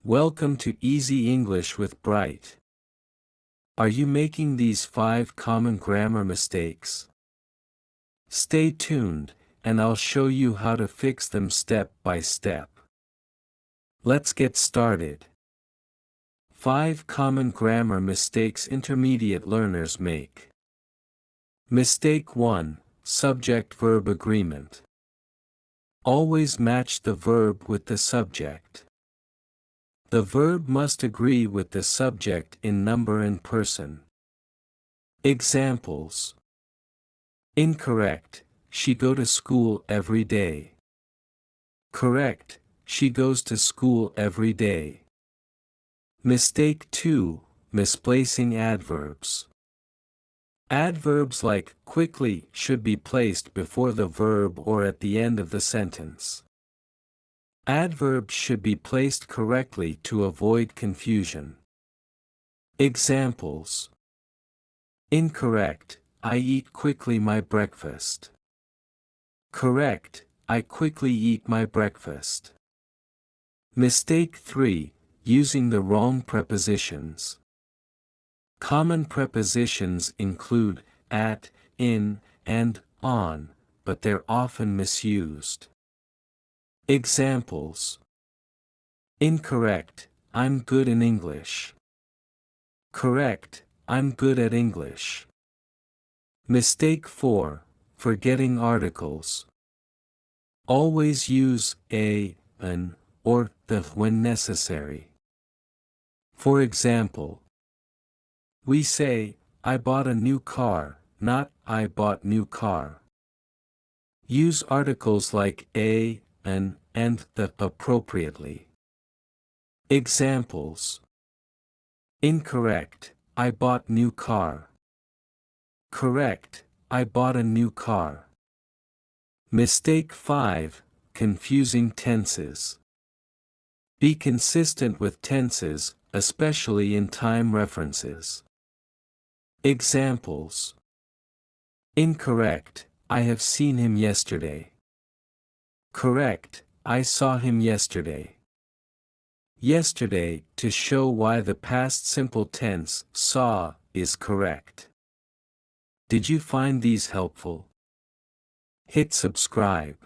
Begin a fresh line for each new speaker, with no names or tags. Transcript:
Welcome to Easy English with Bright. Are you making these 5 common grammar mistakes? Stay tuned, and I'll show you how to fix them step by step. Let's get started. 5 common grammar mistakes intermediate learners make. Mistake 1, Subject-Verb Agreement. Always match the verb with the subject. The verb must agree with the subject in number and person. Examples. Incorrect, she go to school every day. Correct, she goes to school every day. Mistake 2, misplacing adverbs. Adverbs like quickly should be placed before the verb or at the end of the sentence. Adverbs should be placed correctly to avoid confusion. Examples. Incorrect, I eat quickly my breakfast. Correct, I quickly eat my breakfast. Mistake 3, using the wrong prepositions. Common prepositions include at, in, and on, but they're often misused. Examples. Incorrect, I'm good in English. Correct, I'm good at English. Mistake 4, forgetting articles. Always use a, an, or the when necessary. For example, we say, I bought a new car, not I bought new car. Use articles like a, an, and the appropriately. Examples. Incorrect, I bought new car. Correct, I bought a new car. Mistake 5, confusing tenses. Be consistent with tenses, especially in time references. Examples. Incorrect, I have seen him yesterday. Correct, I saw him yesterday. Yesterday, to show why the past simple tense, saw, is correct. Did you find these helpful? Hit subscribe.